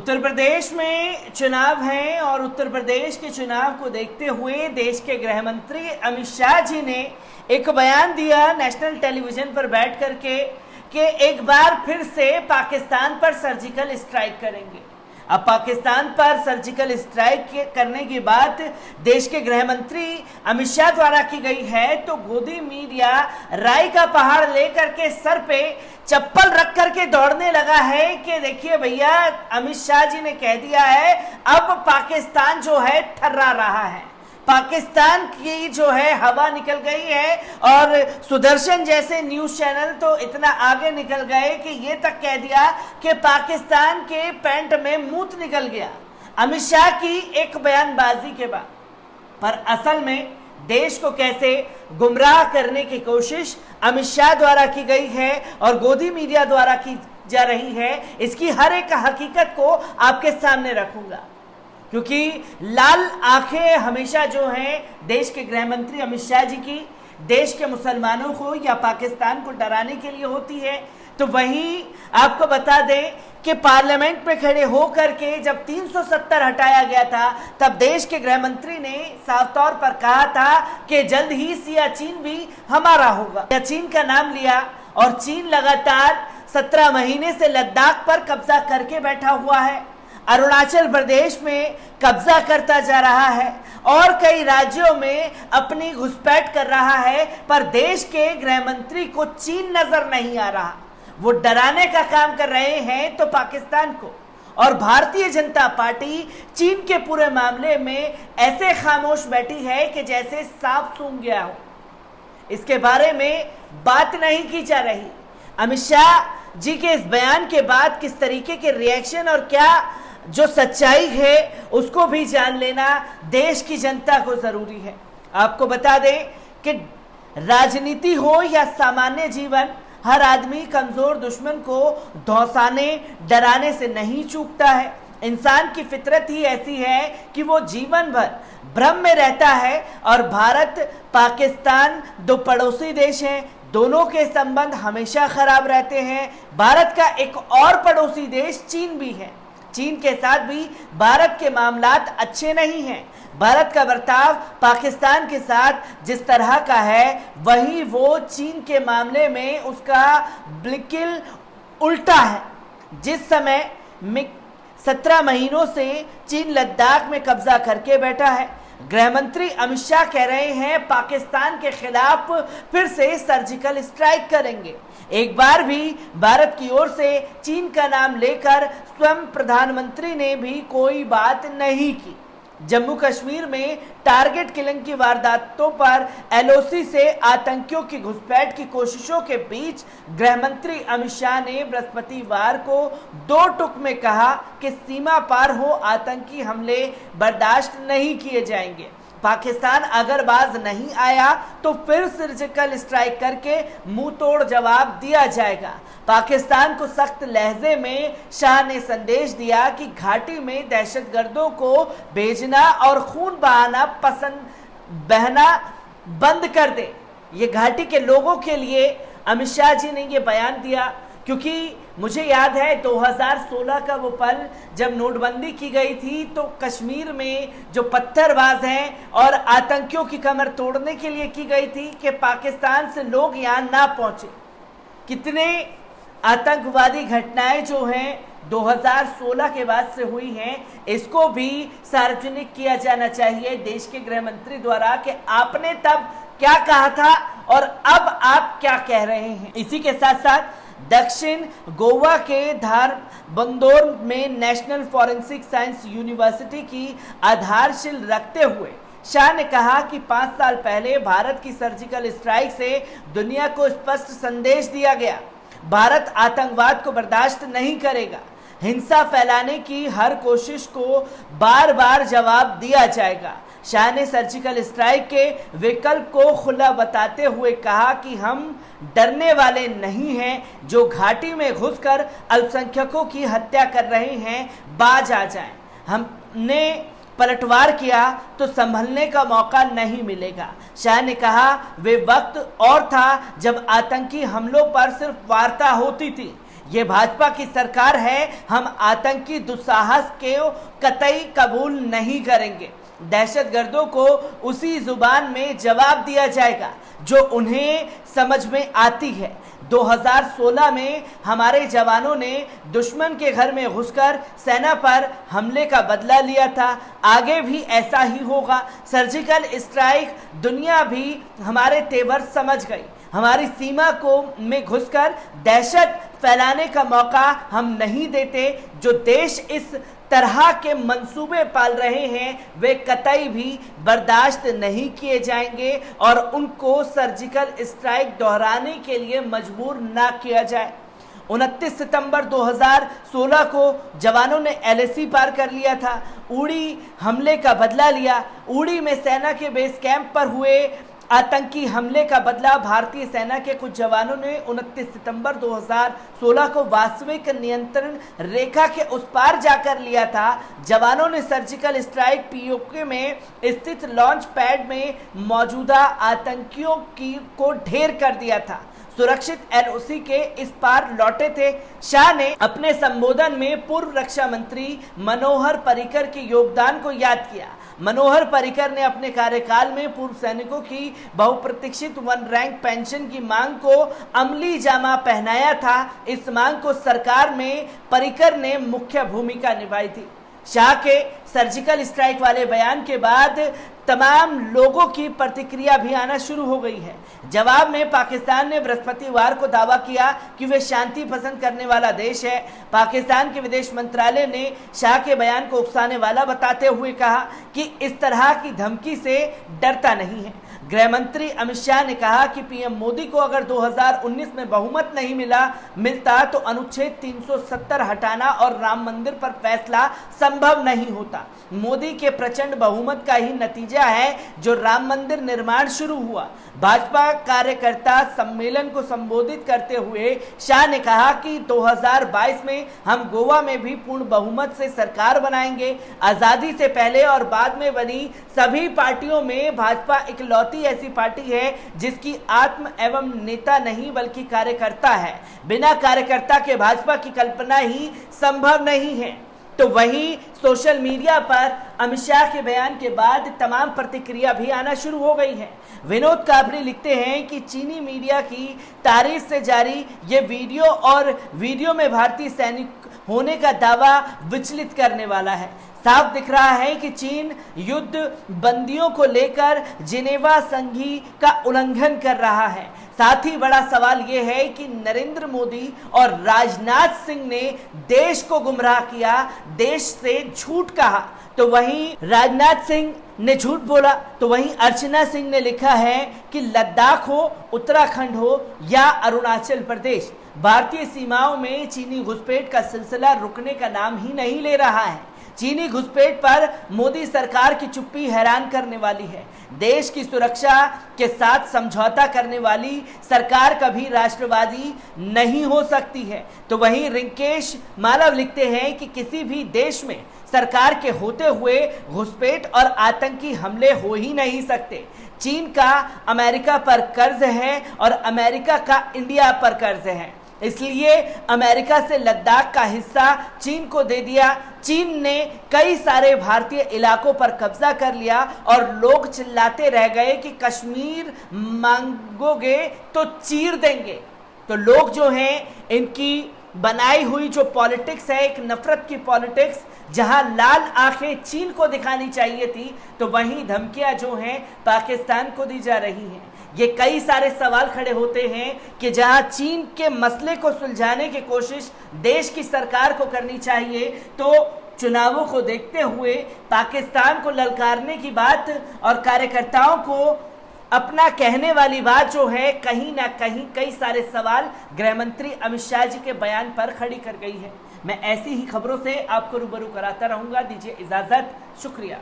उत्तर प्रदेश में चुनाव हैं और उत्तर प्रदेश के चुनाव को देखते हुए देश के गृह मंत्री अमित शाह जी ने एक बयान दिया नेशनल टेलीविजन पर बैठ करके कि एक बार फिर से पाकिस्तान पर सर्जिकल स्ट्राइक करेंगे। अब पाकिस्तान पर सर्जिकल स्ट्राइक करने की बात देश के गृह मंत्री अमित शाह द्वारा की गई है, तो गोदी मीडिया राई का पहाड़ लेकर के सर पे चप्पल रख करके दौड़ने लगा है कि देखिए भैया, अमित शाह जी ने कह दिया है अब पाकिस्तान जो है ठर्रा रहा है, पाकिस्तान की जो है हवा निकल गई है। और सुदर्शन जैसे न्यूज चैनल तो इतना आगे निकल गए कि ये तक कह दिया कि पाकिस्तान के पैंट में मूत निकल गया अमित शाह की एक बयानबाजी के बाद। पर असल में देश को कैसे गुमराह करने की कोशिश अमित शाह द्वारा की गई है और गोदी मीडिया द्वारा की जा रही है, इसकी हर एक हकीकत को आपके सामने रखूंगा, क्योंकि लाल आंखें हमेशा जो हैं देश के गृह मंत्री अमित शाह जी की देश के मुसलमानों को या पाकिस्तान को डराने के लिए होती है। तो वहीं आपको बता दें कि पार्लियामेंट में खड़े होकर के जब 370 हटाया गया था, तब देश के गृह मंत्री ने साफ तौर पर कहा था कि जल्द ही सियाचिन भी हमारा होगा। सियाचिन का नाम लिया और चीन लगातार 17 महीने से लद्दाख पर कब्जा करके बैठा हुआ है, अरुणाचल प्रदेश में कब्जा करता जा रहा है और कई राज्यों में अपनी घुसपैठ कर रहा है। पर देश के गृह मंत्री को चीन नजर नहीं आ रहा, वो डराने का काम कर रहे हैं तो पाकिस्तान को। और भारतीय जनता पार्टी चीन के पूरे मामले में ऐसे खामोश बैठी है कि जैसे सांप सूंघ गया हो, इसके बारे में बात नहीं की जा रही। अमित शाह जी के इस बयान के बाद किस तरीके के रिएक्शन और क्या जो सच्चाई है उसको भी जान लेना देश की जनता को जरूरी है। आपको बता दें कि राजनीति हो या सामान्य जीवन, हर आदमी कमजोर दुश्मन को धौंसाने डराने से नहीं चूकता है। इंसान की फितरत ही ऐसी है कि वो जीवन भर भ्रम में रहता है। और भारत पाकिस्तान दो पड़ोसी देश हैं, दोनों के संबंध हमेशा खराब रहते हैं। भारत का एक और पड़ोसी देश चीन भी है, चीन के साथ भी भारत के मामलात अच्छे नहीं हैं। भारत का बर्ताव पाकिस्तान के साथ जिस तरह का है, वही वो चीन के मामले में उसका बिल्कुल उल्टा है। जिस समय 17 महीनों से चीन लद्दाख में कब्जा करके बैठा है, गृह मंत्री अमित शाह कह रहे हैं पाकिस्तान के खिलाफ फिर से सर्जिकल स्ट्राइक करेंगे। एक बार भी भारत की ओर से चीन का नाम लेकर स्वयं प्रधानमंत्री ने भी कोई बात नहीं की। जम्मू कश्मीर में टारगेट किलिंग की वारदातों पर एलओसी से आतंकियों की घुसपैठ की कोशिशों के बीच गृह मंत्री अमित शाह ने बृहस्पतिवार को 2 टूक में कहा कि सीमा पार हो आतंकी हमले बर्दाश्त नहीं किए जाएंगे। पाकिस्तान अगर बाज नहीं आया तो फिर सर्जिकल स्ट्राइक करके मुंह तोड़ जवाब दिया जाएगा। पाकिस्तान को सख्त लहजे में शाह ने संदेश दिया कि घाटी में दहशतगर्दों को भेजना और खून बहना बंद कर दे। ये घाटी के लोगों के लिए अमित शाह जी ने ये बयान दिया, क्योंकि मुझे याद है 2016 का वो पल जब नोटबंदी की गई थी, तो कश्मीर में जो पत्थरबाज हैं और आतंकियों की कमर तोड़ने के लिए की गई थी कि पाकिस्तान से लोग यहाँ ना पहुंचे। कितने आतंकवादी घटनाएं जो हैं 2016 के बाद से हुई हैं, इसको भी सार्वजनिक किया जाना चाहिए देश के गृह मंत्री द्वारा कि आपने तब क्या कहा था और अब आप क्या कह रहे हैं। इसी के साथ साथ दक्षिण गोवा के धारबंदोर में नेशनल फॉरेंसिक साइंस यूनिवर्सिटी की आधारशिला रखते हुए शाह ने कहा कि 5 साल पहले भारत की सर्जिकल स्ट्राइक से दुनिया को स्पष्ट संदेश दिया गया, भारत आतंकवाद को बर्दाश्त नहीं करेगा। हिंसा फैलाने की हर कोशिश को बार बार जवाब दिया जाएगा। शाह ने सर्जिकल स्ट्राइक के विकल्प को खुला बताते हुए कहा कि हम डरने वाले नहीं हैं, जो घाटी में घुसकर अल्पसंख्यकों की हत्या कर रहे हैं बाज आ जाएं। हमने पलटवार किया तो संभलने का मौका नहीं मिलेगा। शाह ने कहा वे वक्त और था जब आतंकी हमलों पर सिर्फ वार्ता होती थी, ये भाजपा की सरकार है, हम आतंकी दुस्साहस के कतई कबूल नहीं करेंगे। दहशतगर्दों को उसी जुबान में जवाब दिया जाएगा जो उन्हें समझ में आती है। 2016 में हमारे जवानों ने दुश्मन के घर में घुसकर सेना पर हमले का बदला लिया था, आगे भी ऐसा ही होगा। सर्जिकल स्ट्राइक दुनिया भी हमारे तेवर समझ गई। हमारी सीमा को में घुसकर दहशत फैलाने का मौका हम नहीं देते। जो देश इस तरह के मंसूबे पाल रहे हैं वे कतई भी बर्दाश्त नहीं किए जाएंगे और उनको सर्जिकल स्ट्राइक दोहराने के लिए मजबूर ना किया जाए। 29 सितंबर 2016 को जवानों ने LAC पार कर लिया था, उड़ी हमले का बदला लिया। उड़ी में सेना के बेस कैंप पर हुए आतंकी हमले का बदला भारतीय सेना के कुछ जवानों ने 29 सितंबर 2016 को वास्तविक नियंत्रण रेखा के उस पार जाकर लिया था। जवानों ने सर्जिकल स्ट्राइक POK में स्थित लॉन्च पैड में मौजूदा आतंकियों को ढेर कर दिया था। सुरक्षित LOC के इस पार लौटे थे। शाह ने अपने संबोधन में पूर्व रक्षा मंत्री मनोहर पर्रिकर के योगदान को याद किया। मनोहर पर्रिकर ने अपने कार्यकाल में पूर्व सैनिकों की बहुप्रतीक्षित 1 रैंक पेंशन की मांग को अमली जामा पहनाया था। इस मांग को सरकार में पर्रिकर ने मुख्य भूमिका निभाई थी। शाह के सर्जिकल स्ट्राइक वाले बयान के बाद तमाम लोगों की प्रतिक्रिया भी आना शुरू हो गई है। जवाब में पाकिस्तान ने बृहस्पतिवार को दावा किया कि वे शांति पसंद करने वाला देश है। पाकिस्तान के विदेश मंत्रालय ने शाह के बयान को उकसाने वाला बताते हुए कहा कि इस तरह की धमकी से डरता नहीं है। गृह मंत्री अमित शाह ने कहा कि PM मोदी को अगर 2019 में बहुमत नहीं मिलता तो अनुच्छेद 370 हटाना और राम मंदिर पर फैसला संभव नहीं होता। मोदी के प्रचंड बहुमत का ही नतीजा है जो राम मंदिर निर्माण शुरू हुआ। भाजपा कार्यकर्ता सम्मेलन को संबोधित करते हुए शाह ने कहा कि 2022 में हम गोवा में भी पूर्ण बहुमत से सरकार बनाएंगे। आजादी से पहले और बाद में बनी सभी पार्टियों में भाजपा इकलौती ऐसी पार्टी है जिसकी आत्म एवं नेता नहीं बल्कि कार्यकर्ता है। बिना कार्यकर्ता के भाजपा की कल्पना ही संभव नहीं है। तो वहीं सोशल मीडिया पर अमित शाह के बयान के बाद तमाम प्रतिक्रिया भी आना शुरू हो गई है। विनोद काबरी लिखते हैं कि चीनी मीडिया की तारीफ से जारी ये वीडियो में भारतीय सैनिक होने का दावा विचलित करने वाला है। साफ दिख रहा है कि चीन युद्ध बंदियों को लेकर जिनेवा संधि का उल्लंघन कर रहा है। साथ ही बड़ा सवाल यह है कि नरेंद्र मोदी और राजनाथ सिंह ने देश को गुमराह किया, देश से झूठ कहा, तो वहीं राजनाथ सिंह ने झूठ बोला। तो वहीं अर्चना सिंह ने लिखा है कि लद्दाख हो, उत्तराखंड हो या अरुणाचल प्रदेश, भारतीय सीमाओं में चीनी घुसपैठ का सिलसिला रुकने का नाम ही नहीं ले रहा है। चीनी घुसपैठ पर मोदी सरकार की चुप्पी हैरान करने वाली है। देश की सुरक्षा के साथ समझौता करने वाली सरकार कभी राष्ट्रवादी नहीं हो सकती है। तो वहीं रिंकेश मालव लिखते हैं कि किसी भी देश में सरकार के होते हुए घुसपैठ और आतंकी हमले हो ही नहीं सकते। चीन का अमेरिका पर कर्ज है और अमेरिका का इंडिया पर कर्ज है, इसलिए अमेरिका से लद्दाख का हिस्सा चीन को दे दिया। चीन ने कई सारे भारतीय इलाकों पर कब्जा कर लिया और लोग चिल्लाते रह गए कि कश्मीर मांगोगे तो चीर देंगे। तो लोग जो हैं इनकी बनाई हुई जो पॉलिटिक्स है, एक नफरत की पॉलिटिक्स, जहां लाल आंखें चीन को दिखानी चाहिए थी, तो वहीं धमकियां जो हैं पाकिस्तान को दी जा रही हैं। ये कई सारे सवाल खड़े होते हैं कि जहां चीन के मसले को सुलझाने की कोशिश देश की सरकार को करनी चाहिए, तो चुनावों को देखते हुए पाकिस्तान को ललकारने की बात और कार्यकर्ताओं को अपना कहने वाली बात जो है, कहीं ना कहीं कई सारे सवाल गृह मंत्री अमित शाह जी के बयान पर खड़ी कर गई है। मैं ऐसी ही खबरों से आपको रूबरू कराता रहूंगा। दीजिए इजाजत, शुक्रिया।